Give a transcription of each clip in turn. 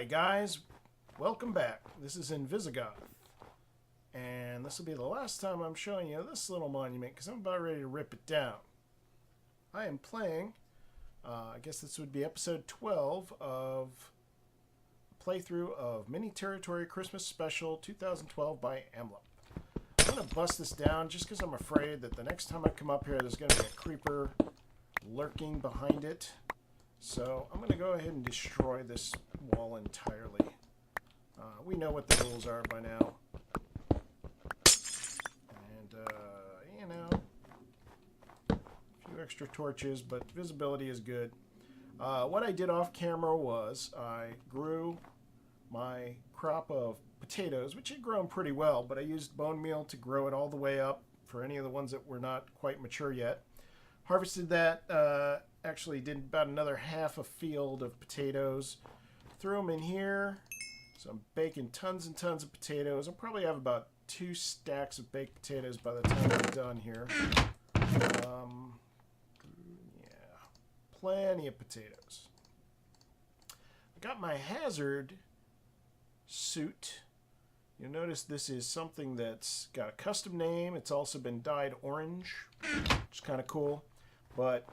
Hi guys, welcome back. This is Invisigoth, and this will be the last time I'm showing you this little monument because I'm about ready to rip it down. I am playing, I guess this would be episode 12 of a playthrough of Mini Territory Christmas Special 2012 by Amlup. I'm going to bust this down just because I'm afraid that the next time I come up here there's going to be a creeper lurking behind it. So I'm going to go ahead and destroy this wall entirely. We know what the rules are by now. And, you know, a few extra torches, but visibility is good. What I did off camera was I grew my crop of potatoes, which had grown pretty well, but I used bone meal to grow it all the way up for any of the ones that were not quite mature yet. Harvested that, actually did about another half a field of potatoes. Threw them in here. So I'm baking tons and tons of potatoes. I'll probably have about 2 stacks of baked potatoes by the time I'm done here. Yeah, plenty of potatoes. I got my hazard suit. You'll notice this is something that's got a custom name. It's also been dyed orange, which is kind of cool. But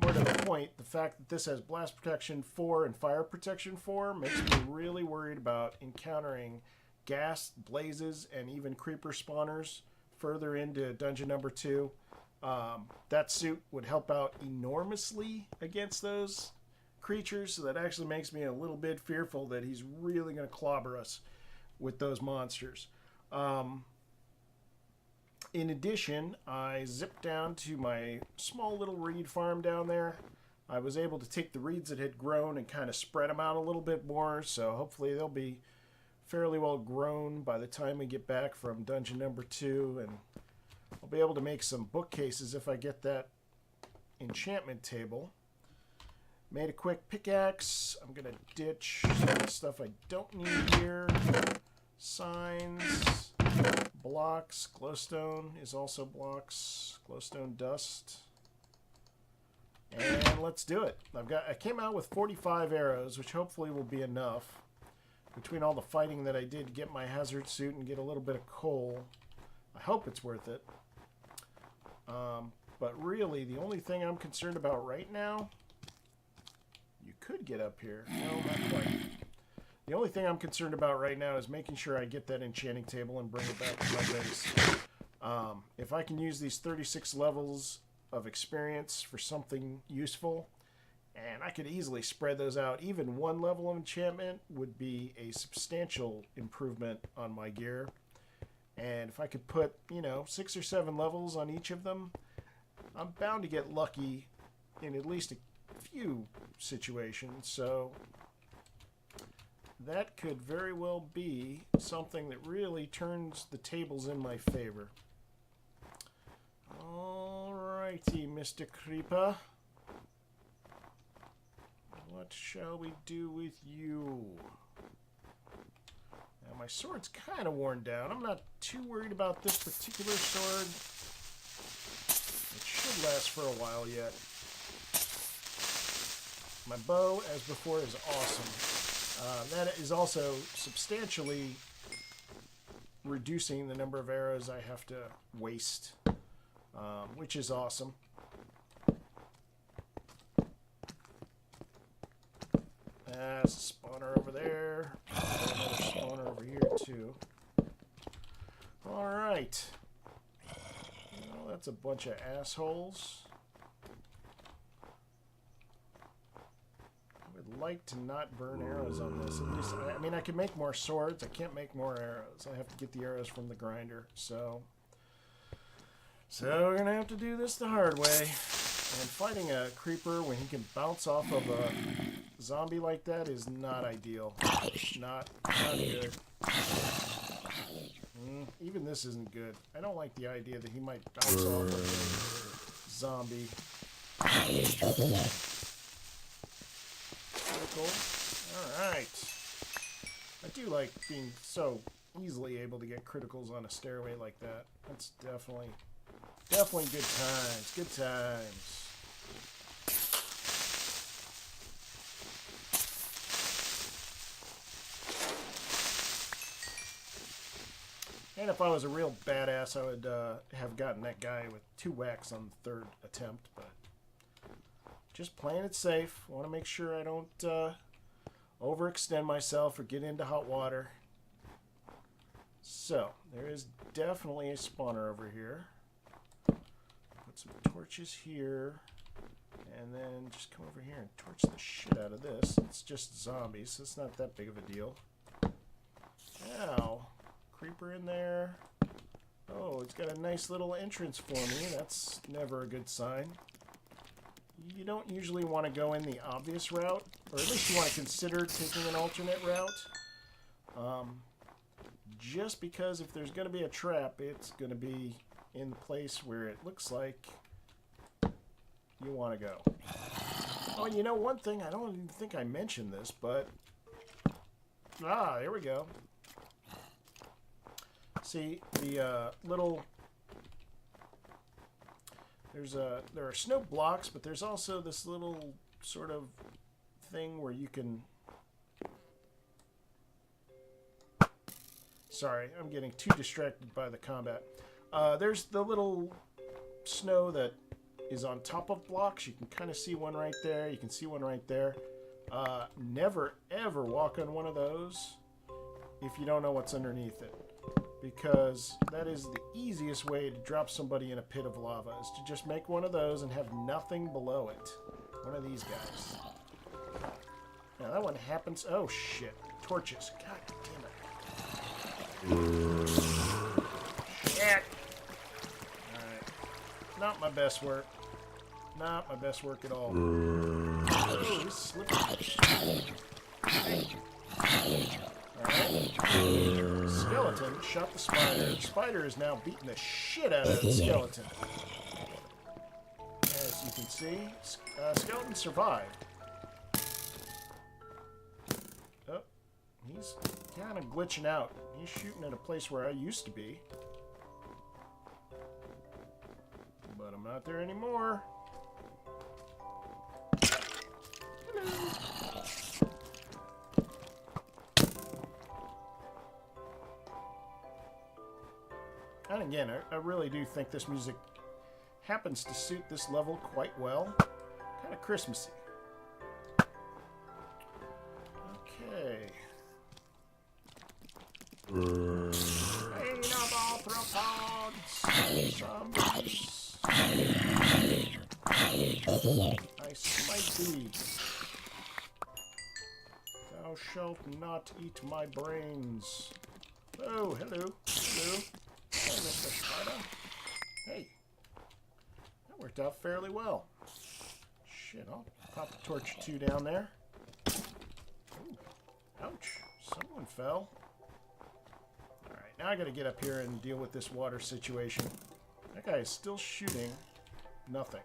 more to the point, the fact that this has blast protection 4 and fire protection 4 makes me really worried about encountering gas, blazes, and even creeper spawners further into dungeon number 2. That suit would help out enormously against those creatures, so that actually makes me a little bit fearful that he's really going to clobber us with those monsters. In addition, I zipped down to my small little reed farm down there. I was able to take the reeds that had grown and kind of spread them out a little bit more, so hopefully they'll be fairly well grown by the time we get back from dungeon number 2, and I'll be able to make some bookcases if I get that enchantment table. Made a quick pickaxe. I'm going to ditch some of the stuff I don't need here. Signs. Blocks. Glowstone is also blocks. Glowstone dust. And let's do it. I came out with 45 arrows, which hopefully will be enough. Between all the fighting that I did to get my hazard suit and get a little bit of coal, I hope it's worth it. But really, the only thing I'm concerned about right now, you could get up here. No, not quite. The only thing I'm concerned about right now is making sure I get that enchanting table and bring it back to my base. If I can use these 36 levels of experience for something useful, and I could easily spread those out, even 1 level of enchantment would be a substantial improvement on my gear. And if I could put, 6 or 7 levels on each of them, I'm bound to get lucky in at least a few situations. So that could very well be something that really turns the tables in my favor. Alrighty, Mr. Creeper. What shall we do with you? Now, my sword's kind of worn down. I'm not too worried about this particular sword. It should last for a while yet. My bow, as before, is awesome. That is also substantially reducing the number of arrows I have to waste, which is awesome. There's a spawner over there. Another spawner over here, too. Alright. Well, that's a bunch of assholes. I would like to not burn arrows on this. At least, I mean, I can make more swords. I can't make more arrows. I have to get the arrows from the grinder. So we're going to have to do this the hard way. And fighting a creeper when he can bounce off of a zombie like that is not ideal. Not good. Even this isn't good. I don't like the idea that he might bounce off of a zombie. Critical. Alright. I do like being so easily able to get criticals on a stairway like that. That's definitely good times. Good times. And if I was a real badass, I would have gotten that guy with 2 whacks on the 3rd attempt, but just playing it safe. I want to make sure I don't overextend myself or get into hot water. So, there is definitely a spawner over here. Put some torches here, and then just come over here and torch the shit out of this. It's just zombies, so it's not that big of a deal. Ow. Creeper in there. Oh, it's got a nice little entrance for me. That's never a good sign. You don't usually want to go in the obvious route, or at least you want to consider taking an alternate route. Just because if there's going to be a trap, it's going to be in the place where it looks like you want to go. Oh, you know, one thing, I don't even think I mentioned this, but... Ah, here we go. See, the little... There are snow blocks, but there's also this little sort of thing where you can... Sorry, I'm getting too distracted by the combat. There's the little snow that is on top of blocks. You can kind of see one right there. You can see one right there. Never, ever walk on one of those if you don't know what's underneath it. Because that is the easiest way to drop somebody in a pit of lava, is to just make one of those and have nothing below it. One of these guys. Now that one happens... Oh, shit. Torches. God damn it. Shit. Alright. Not my best work. Not my best work at all. Oh, he's slipping. Alright. Skeleton shot the spider. The spider is now beating the shit out of the skeleton. As you can see, skeleton survived. Oh, he's kind of glitching out. He's shooting at a place where I used to be. But I'm not there anymore. Hello. And again, I really do think this music happens to suit this level quite well. Kind of Christmassy. Okay. Pain of arthropods! Zombies! I smite thee. Thou shalt not eat my brains. Oh, hello. Hello. Hey, Mr. Spider. Hey. That worked out fairly well. Shit, I'll pop a torch 2 down there. Ooh, ouch. Someone fell. Alright, now I gotta get up here and deal with this water situation. That guy is still shooting nothing.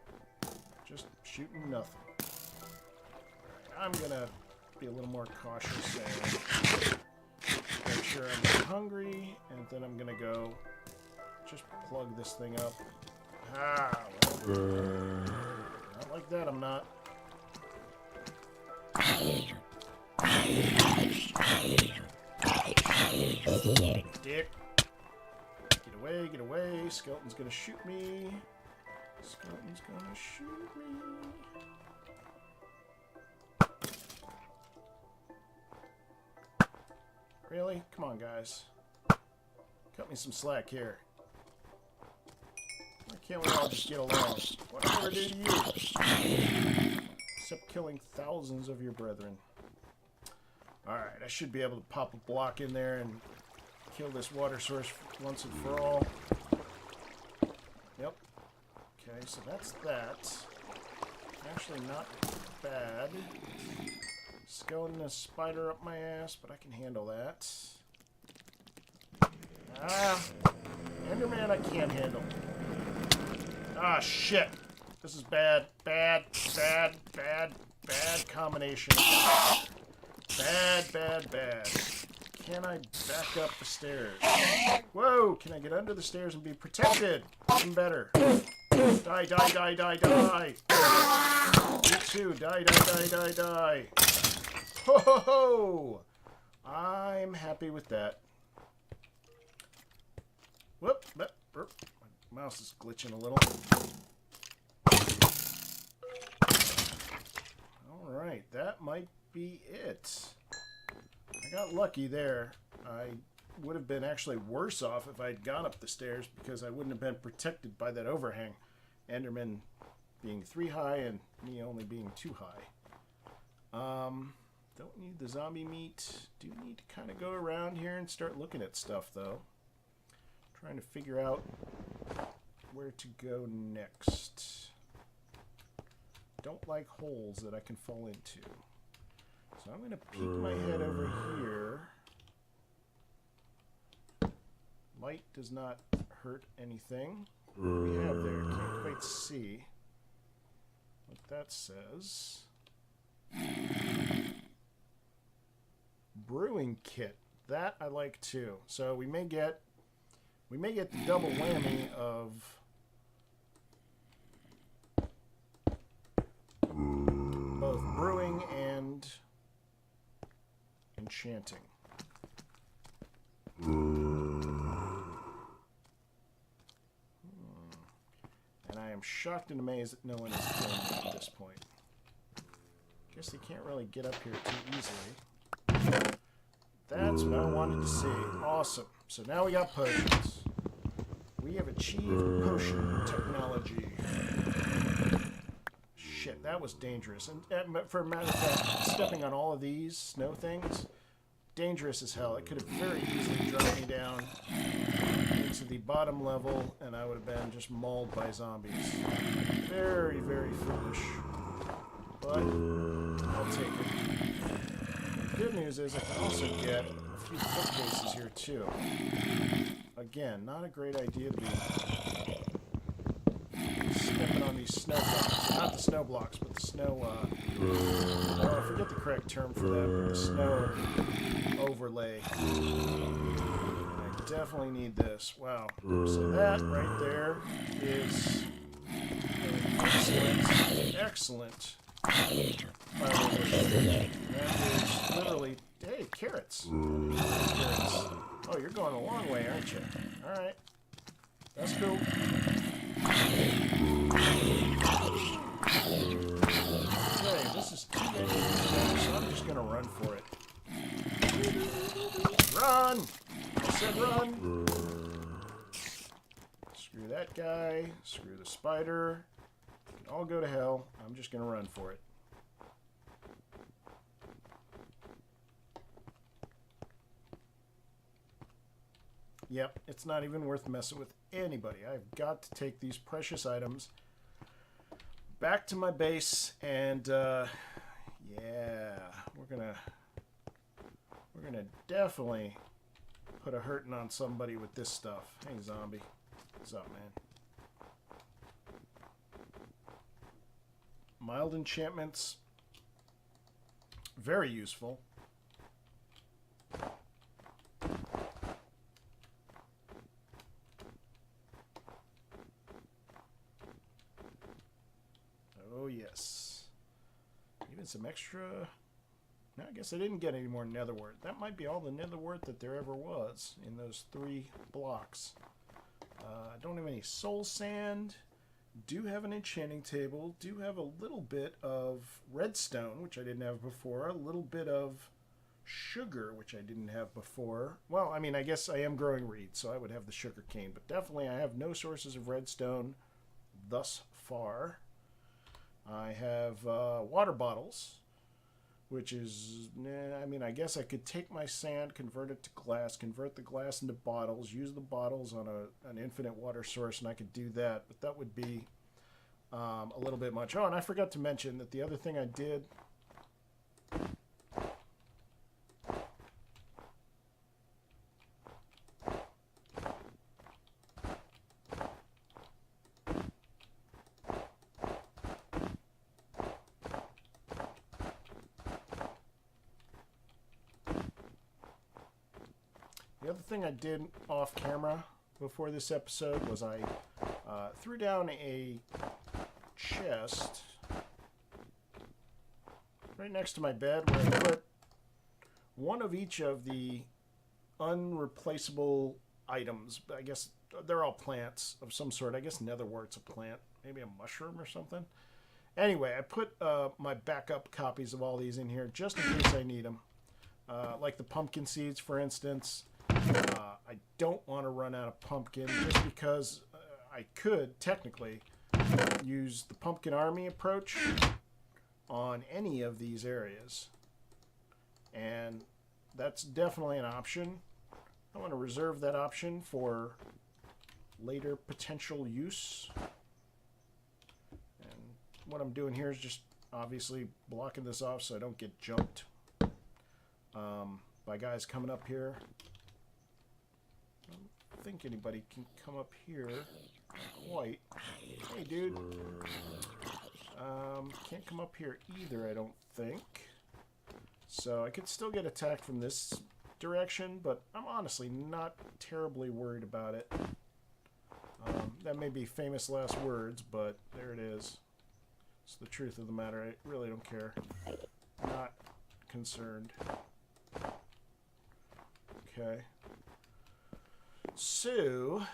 Just shooting nothing. Alright, I'm gonna be a little more cautious and make sure I'm not hungry, and then I'm gonna go just plug this thing up. Ah, well, not like that, I'm not. Dick. Get away, get away. Skeleton's gonna shoot me. Skeleton's gonna shoot me. Really? Come on, guys. Cut me some slack here. Why can't we all just get along? What did I ever do to you? Except killing thousands of your brethren. Alright, I should be able to pop a block in there and kill this water source once and for all. Yep. Okay, so that's that. Actually not bad. Skeleton a spider up my ass, but I can handle that. Ah! Enderman I can't handle. Ah, shit! This is bad. Bad, bad, bad, bad combination. Bad, bad, bad. Can I back up the stairs? Whoa! Can I get under the stairs and be protected? Even better. Die, die, die, die, die! You too. Die, die, die, die, die. Ho ho ho! I'm happy with that. Whoop! My mouse is glitching a little. Alright, that might be it. I got lucky there. I would have been actually worse off if I'd gone up the stairs because I wouldn't have been protected by that overhang. Enderman being 3 high and me only being 2 high. Don't need the zombie meat. Do need to kind of go around here and start looking at stuff though. Trying to figure out where to go next. Don't like holes that I can fall into. So I'm going to peek my head over here. Light does not hurt anything. What do we have there? Can't quite see what that says. Brewing kit. That I like too. So we may get the double whammy of both brewing and enchanting. And I am shocked and amazed that no one is killing me at this point. Guess they can't really get up here too easily. That's what I wanted to see. Awesome. So now we got potions. We have achieved potion technology. Shit, that was dangerous. And for a matter of fact, stepping on all of these snow things, dangerous as hell. It could have very easily dropped me down into the bottom level, and I would have been just mauled by zombies. Very, very foolish. But I'll take it. The good news is I can also get a few bookcases here too. Again, not a great idea to be stepping on these snow blocks. Not the snow blocks, but the snow, I forget the correct term for that, but the snow overlay. I definitely need this. Wow. So that right there is an excellent that is literally, hey, carrots. Carrots. Oh, you're going a long way, aren't you? Alright. That's cool. Okay, this is too many, so I'm just gonna run for it. Run! I said run! Screw that guy. Screw the spider. All go to hell. I'm just gonna run for it. Yep, it's not even worth messing with anybody. I've got to take these precious items back to my base, and yeah, we're gonna definitely put a hurting on somebody with this stuff. Hey, zombie, what's up, man? Mild enchantments, very useful. Oh yes. Even some extra. No, I guess I didn't get any more netherwort. That might be all the netherwort that there ever was in those 3 blocks. I don't have any soul sand. Do have an enchanting table, do have a little bit of redstone, which I didn't have before, a little bit of sugar, which I didn't have before. Well, I mean, I guess I am growing reeds, so I would have the sugar cane, but definitely I have no sources of redstone thus far. I have water bottles, which is, I mean, I guess I could take my sand, convert it to glass, convert the glass into bottles, use the bottles on an infinite water source, and I could do that, but that would be a little bit much. Oh, and I forgot to mention that the other thing I did... The other thing I did off camera before this episode was I threw down a chest right next to my bed where I put one of each of the unreplaceable items. I guess they're all plants of some sort. I guess netherwort's a plant. Maybe a mushroom or something. Anyway, I put my backup copies of all these in here just in case I need them. Like the pumpkin seeds, for instance. I don't want to run out of pumpkin just because I could technically use the pumpkin army approach on any of these areas. And that's definitely an option. I want to reserve that option for later potential use. And what I'm doing here is just obviously blocking this off so I don't get jumped by guys coming up here. I don't think anybody can come up here quite. Hey, dude. Can't come up here either, I don't think. So I could still get attacked from this direction, but I'm honestly not terribly worried about it. That may be famous last words, but there it is. It's the truth of the matter. I really don't care. Not concerned. Okay. So, I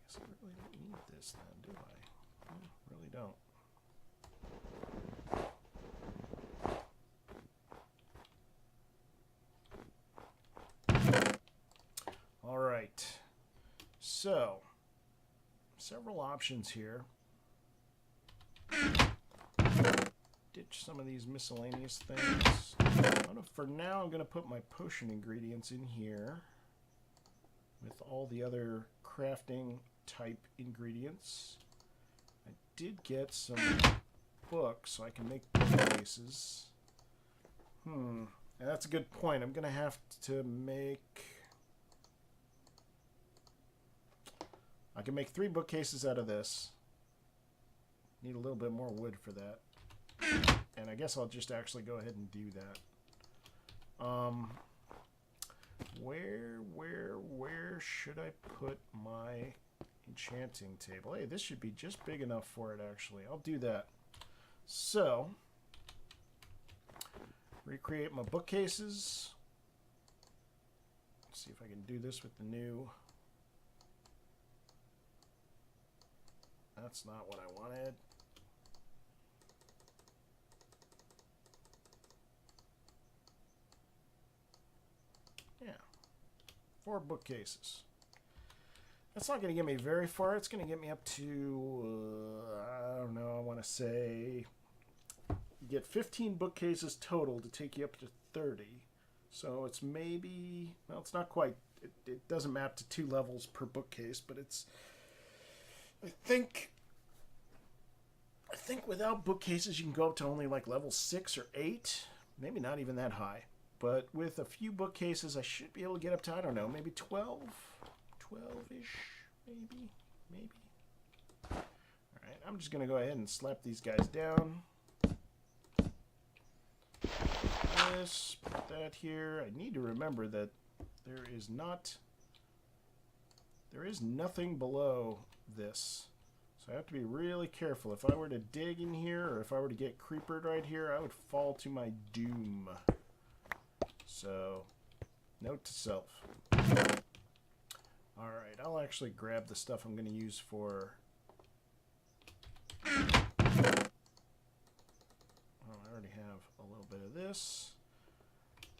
guess I really don't need this then, do I? I really don't. All right. So, several options here. Ditch some of these miscellaneous things. For now, I'm going to put my potion ingredients in here with all the other crafting type ingredients. I did get some books, so I can make bookcases. And that's a good point. I'm going to have to make... I can make 3 bookcases out of this. Need a little bit more wood for that. And I guess I'll just actually go ahead and do that. Where should I put my enchanting table? Hey, this should be just big enough for it, actually. I'll do that. So, recreate my bookcases. Let's see if I can do this with the new... That's not what I wanted. Yeah. 4 bookcases. That's not going to get me very far. It's going to get me up to, I don't know, I want to say, you get 15 bookcases total to take you up to 30. So it's maybe, well, it's not quite, it doesn't map to 2 levels per bookcase, but it's, I think without bookcases you can go up to only like level 6 or 8. Maybe not even that high. But with a few bookcases, I should be able to get up to, I don't know, maybe 12? 12-ish, maybe. Alright, I'm just going to go ahead and slap these guys down. This, put that here. I need to remember that there is nothing below this. So I have to be really careful. If I were to dig in here, or if I were to get creepered right here, I would fall to my doom. So, note to self. Alright, I'll actually grab the stuff I'm going to use for... Oh, I already have a little bit of this.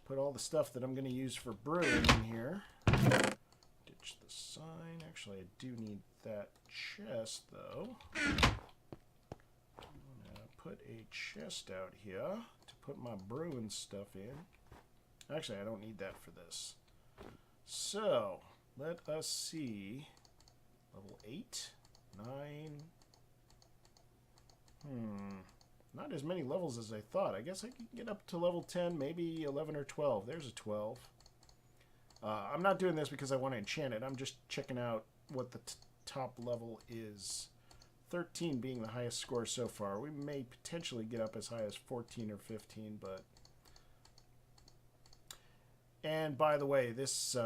Put all the stuff that I'm going to use for brewing in here. Ditch the sign. Actually, I do need that chest, though. I'm going to put a chest out here to put my brewing stuff in. Actually, I don't need that for this. So, let us see. Level 8, 9. Not as many levels as I thought. I guess I could get up to level 10, maybe 11 or 12. There's a 12. I'm not doing this because I want to enchant it. I'm just checking out what the top level is. 13 being the highest score so far. We may potentially get up as high as 14 or 15, but... And by the way, this...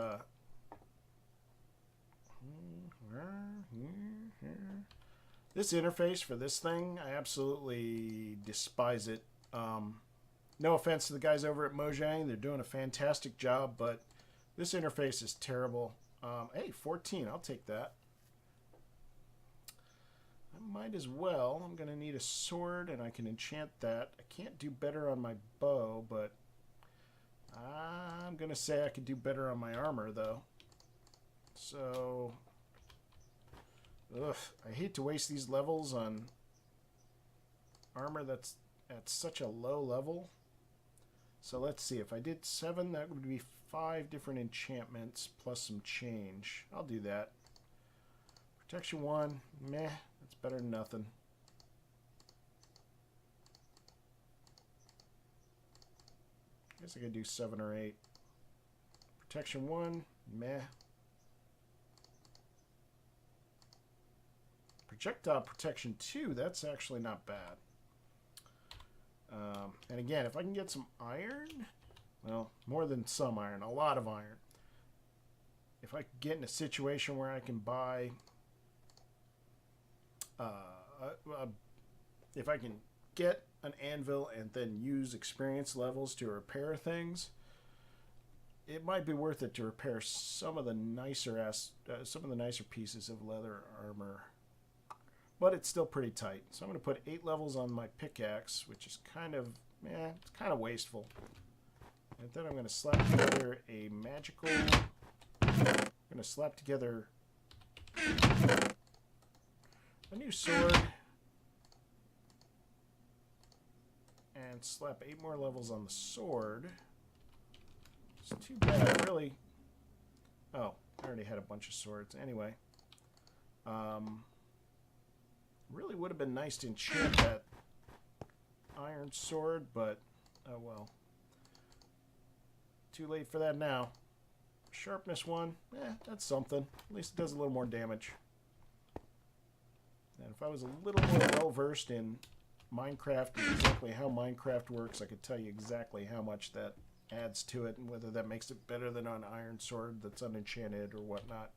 this interface for this thing, I absolutely despise it. No offense to the guys over at Mojang. They're doing a fantastic job, but this interface is terrible. Hey, 14. I'll take that. I might as well. I'm going to need a sword, and I can enchant that. I can't do better on my bow, but I'm going to say I could do better on my armor, though. So, I hate to waste these levels on armor that's at such a low level. So let's see. If I did 7, that would be 5 different enchantments plus some change. I'll do that. Protection 1, meh. That's better than nothing. I guess I could do 7 or 8. Protection 1, meh. Projectile protection 2, that's actually not bad. And again, if I can get some iron, well, more than some iron, a lot of iron. If I could get in a situation where I can buy, if I can get an anvil and then use experience levels to repair things, it might be worth it to repair some of the nicer pieces of leather armor. But it's still pretty tight. So I'm going to put 8 levels on my pickaxe, which is kind of, it's kind of wasteful. And then I'm going to slap together a magical, I'm going to slap together a new sword and slap 8 more levels on the sword. It's too bad, really. Oh, I already had a bunch of swords. Anyway. Really would have been nice to enchant that iron sword, but oh well. Too late for that now. Sharpness 1, that's something. At least it does a little more damage. And if I was a little more well-versed in Minecraft and exactly how Minecraft works, I could tell you exactly how much that adds to it and whether that makes it better than an iron sword that's unenchanted or whatnot.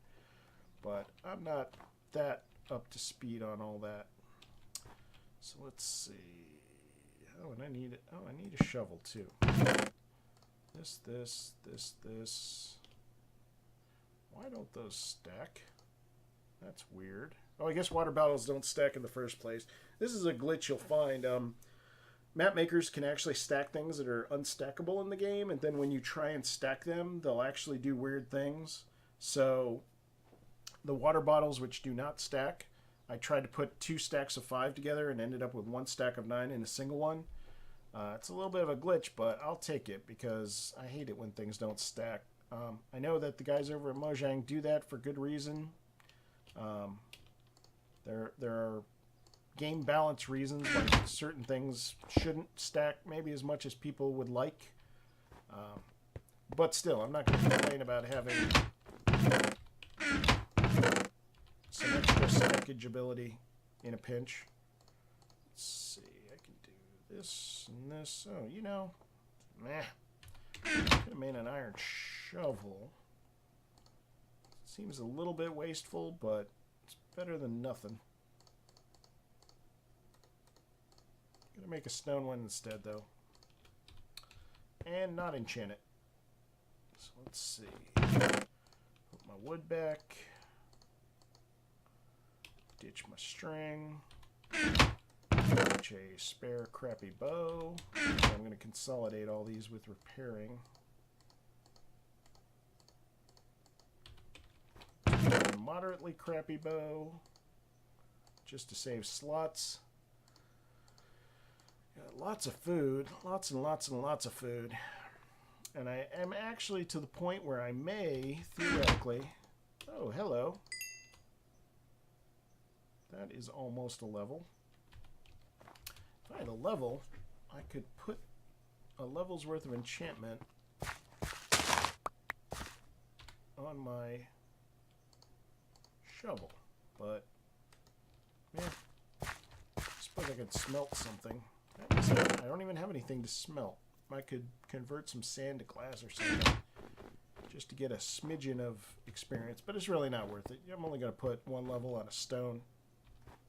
But I'm not that up to speed on all that. So let's see. Oh, and I need a shovel too. This. Why don't those stack? That's weird. Oh, I guess water bottles don't stack in the first place. This is a glitch you'll find. Map makers can actually stack things that are unstackable in the game, and then when you try and stack them, they'll actually do weird things. So the water bottles, which do not stack, I tried to put 2 stacks of 5 together and ended up with 1 stack of 9 in a single one. It's a little bit of a glitch, but I'll take it because I hate it when things don't stack. I know that the guys over at Mojang do that for good reason. There are game balance reasons why certain things shouldn't stack maybe as much as people would like. But still, I'm not going to complain about having some extra stackage ability in a pinch. Let's see, I can do this and this. Oh, you know, meh. Could have made an iron shovel. Seems a little bit wasteful, but it's better than nothing. Gonna make a stone one instead, though. And not enchant it. So let's see. Put my wood back. Ditch my string. Ditch a spare crappy bow. So I'm going to consolidate all these with repairing. A moderately crappy bow. Just to save slots. Got lots of food. Lots and lots and lots of food. And I am actually to the point where I may, theoretically... Oh, hello. That is almost a level. If I had a level, I could put a level's worth of enchantment on my shovel. But, yeah, I suppose I could smelt something. I don't even have anything to smelt. I could convert some sand to glass or something just to get a smidgen of experience, but it's really not worth it. I'm only going to put 1 level on a stone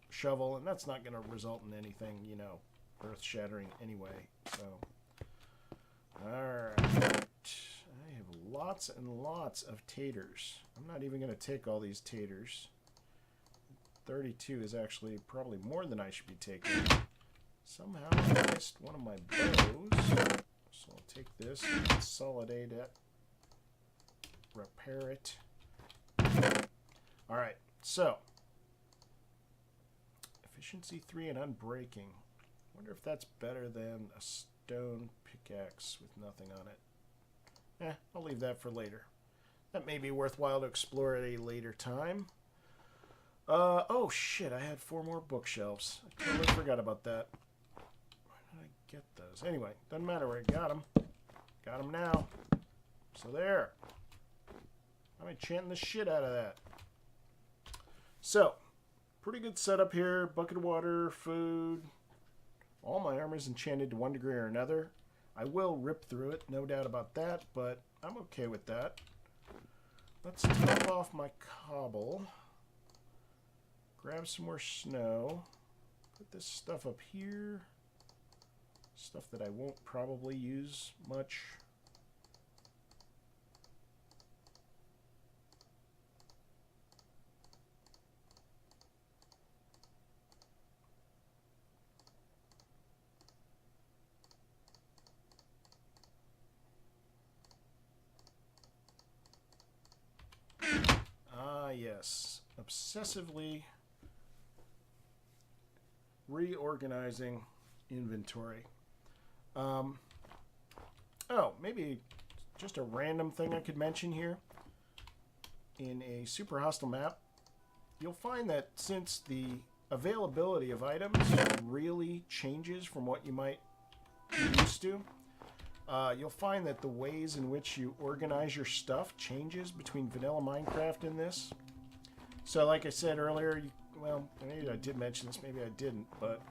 shovel, and that's not going to result in anything, you know, earth-shattering anyway. So, alright. I have lots and lots of taters. I'm not even going to take all these taters. 32 is actually probably more than I should be taking. Somehow I missed one of my bows. So I'll take this, consolidate it, repair it. Alright, so efficiency 3 and unbreaking. Wonder if that's better than a stone pickaxe with nothing on it. I'll leave that for later. That may be worthwhile to explore at a later time. Oh shit, I had 4 more bookshelves. I totally forgot about that. Where did I get those? Anyway, doesn't matter where I got them. Got them now. So there. I'm enchanting the shit out of that. So, pretty good setup here. Bucket of water, food. All my armor is enchanted to one degree or another. I will rip through it, no doubt about that, but I'm okay with that. Let's top off my cobble. Grab some more snow. Put this stuff up here. Stuff that I won't probably use much. Yes, obsessively reorganizing inventory. Oh, maybe just a random thing I could mention here. In a super hostile map, you'll find that since the availability of items really changes from what you might be used to, you'll find that the ways in which you organize your stuff changes between vanilla Minecraft and this. So like I said earlier, well, maybe I did mention this, maybe I didn't, but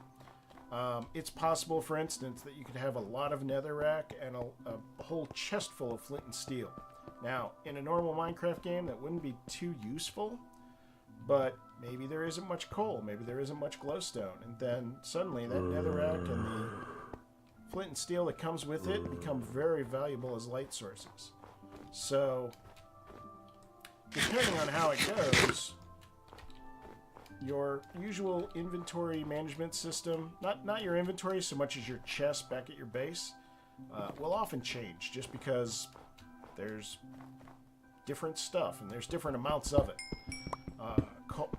it's possible, for instance, that you could have a lot of netherrack and a whole chest full of flint and steel. Now, in a normal Minecraft game, that wouldn't be too useful, but maybe there isn't much coal, maybe there isn't much glowstone, and then suddenly that netherrack and the flint and steel that comes with it become very valuable as light sources. So, depending on how it goes, your usual inventory management system, not your inventory so much as your chest back at your base, will often change just because there's different stuff and there's different amounts of it.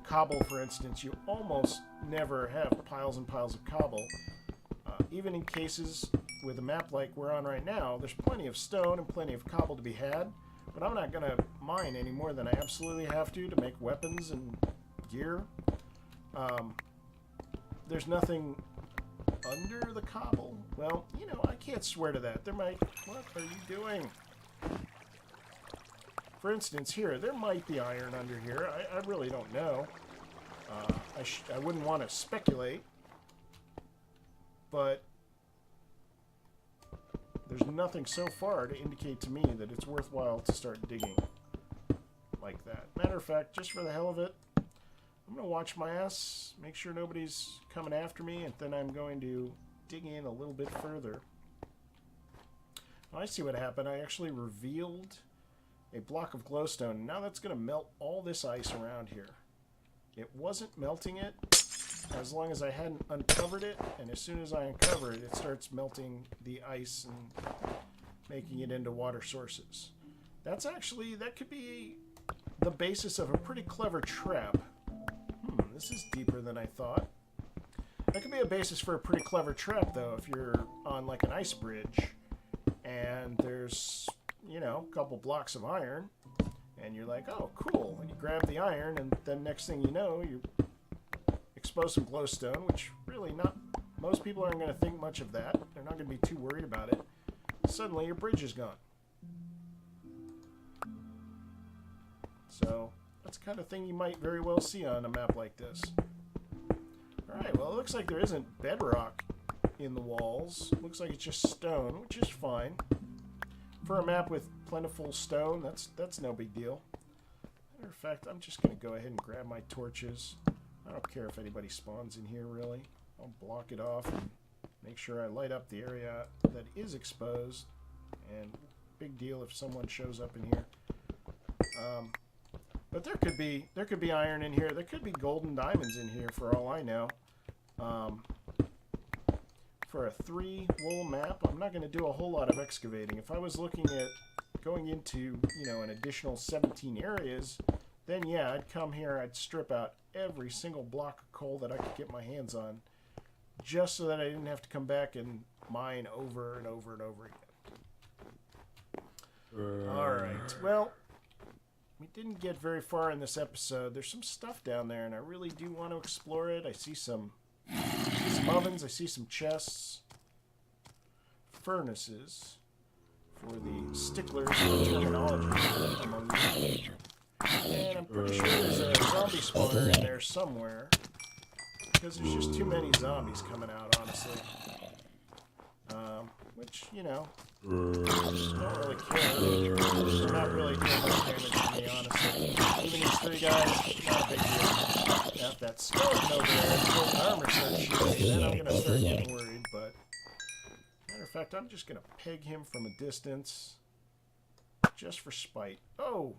Cobble, for instance, you almost never have piles and piles of cobble. Even in cases with a map like we're on right now, there's plenty of stone and plenty of cobble to be had, but I'm not going to mine any more than I absolutely have to make weapons and gear. There's nothing under the cobble. Well, you know, I can't swear to that. There might... What are you doing? For instance, here, there might be iron under here. I really don't know. I wouldn't want to speculate. But there's nothing so far to indicate to me that it's worthwhile to start digging like that. Matter of fact, just for the hell of it, I'm going to watch my ass, make sure nobody's coming after me, and then I'm going to dig in a little bit further. I see what happened. I actually revealed a block of glowstone, and now that's going to melt all this ice around here. It wasn't melting it as long as I hadn't uncovered it, and as soon as I uncover it, it starts melting the ice and making it into water sources. That's actually, that could be the basis of a pretty clever trap. This is deeper than I thought. That could be a basis for a pretty clever trap, though, if you're on, like, an ice bridge, and there's, you know, a couple blocks of iron, and you're like, oh, cool, and you grab the iron, and then next thing you know, you expose some glowstone, which really not, most people aren't going to think much of that. They're not going to be too worried about it. Suddenly, your bridge is gone. So... that's the kind of thing you might very well see on a map like this. Alright, well, it looks like there isn't bedrock in the walls. Looks like it's just stone, which is fine. For a map with plentiful stone, that's no big deal. Matter of fact, I'm just going to go ahead and grab my torches. I don't care if anybody spawns in here, really. I'll block it off and make sure I light up the area that is exposed. And big deal if someone shows up in here. But there could be iron in here. There could be gold and diamonds in here for all I know. For a 3 wool map, I'm not going to do a whole lot of excavating. If I was looking at going into, you know, an additional 17 areas, then yeah, I'd come here, I'd strip out every single block of coal that I could get my hands on, just so that I didn't have to come back and mine over and over and over again. Alright, well, we didn't get very far in this episode. There's some stuff down there, and I really do want to explore it. I see some ovens, I see some chests, furnaces, for the sticklers of terminology among you. And I'm pretty sure there's a zombie spawner in there somewhere, because there's just too many zombies coming out, honestly. Which, you know, don't really care. They're not really doing much damage to me, honestly. Even these 3 guys, not a big deal. Now, if that skeleton over there has full armor starts shooting, then I'm going to start getting worried, but matter of fact, I'm just going to peg him from a distance, just for spite. Oh,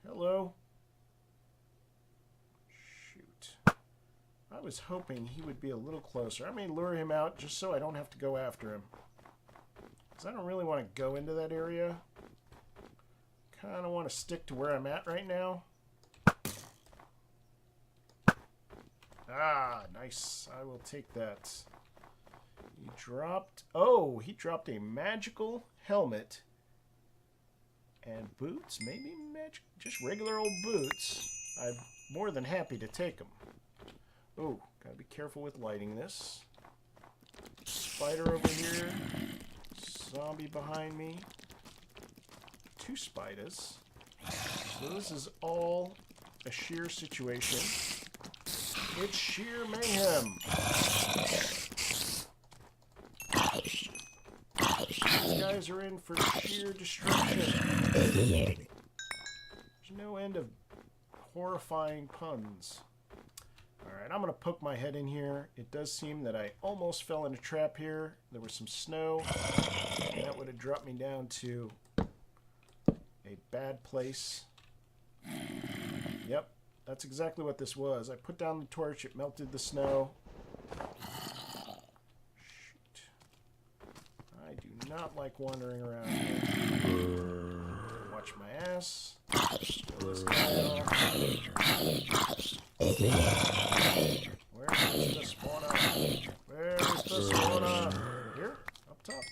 hello. Shoot. I was hoping he would be a little closer. I may lure him out just so I don't have to go after him, because I don't really want to go into that area. Kind of want to stick to where I'm at right now. Ah, nice. I will take that. He dropped... Oh, he dropped a magical helmet and boots. Maybe magic, just regular old boots. I'm more than happy to take them. Oh, gotta be careful with lighting this. Spider over here. Zombie behind me. 2 spiders. So this is all a sheer situation. It's sheer mayhem. These guys are in for sheer destruction. There's no end of horrifying puns. Alright, I'm going to poke my head in here. It does seem that I almost fell in a trap here. There was some snow, and that would have dropped me down to a bad place. Yep, that's exactly what this was. I put down the torch, it melted the snow. Shoot. I do not like wandering around here. Watch my ass. Kill this guy off. Where is the spawner? Where is the spawner? Here? Up top?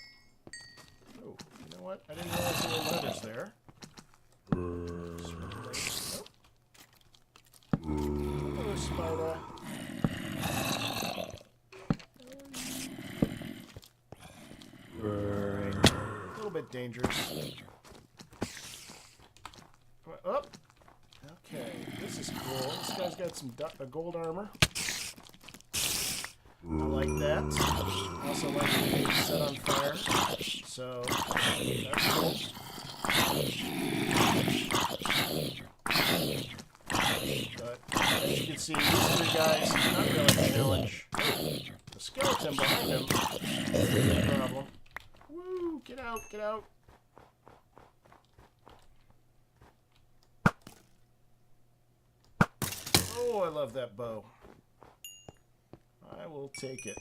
Oh, you know what? I didn't realize there were letters there. Nope. Hello, spider. Right. A little bit dangerous. Up. Okay, this is cool. This guy's got some gold armor. I like that. Also like it being set on fire. So, that's cool. But, as you can see, these 3 guys, not really a challenge. The skeleton behind him is a problem. Woo! Get out, get out. Oh, I love that bow. I will take it.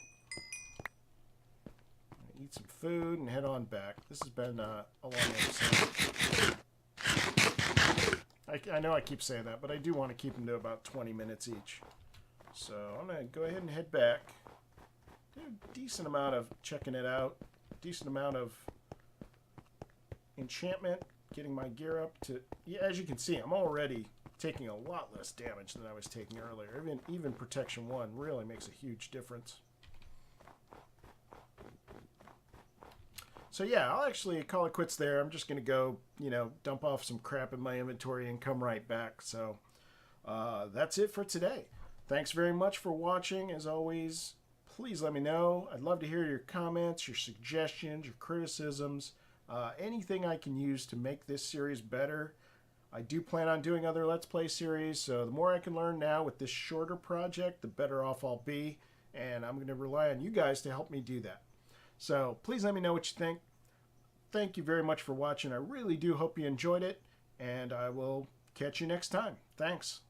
Eat some food and head on back. This has been a long episode. I know I keep saying that, but I do want to keep them to about 20 minutes each. So I'm going to go ahead and head back. Did a decent amount of checking it out. Decent amount of enchantment. Getting my gear up to... Yeah, as you can see, I'm already taking a lot less damage than I was taking earlier. Even Protection 1 really makes a huge difference. So yeah, I'll actually call it quits there. I'm just going to go, you know, dump off some crap in my inventory and come right back. So that's it for today. Thanks very much for watching. As always, please let me know. I'd love to hear your comments, your suggestions, your criticisms, anything I can use to make this series better. I do plan on doing other Let's Play series, so the more I can learn now with this shorter project, the better off I'll be, and I'm going to rely on you guys to help me do that. So please let me know what you think. thank you very much for watching. I really do hope you enjoyed it, and I will catch you next time. Thanks.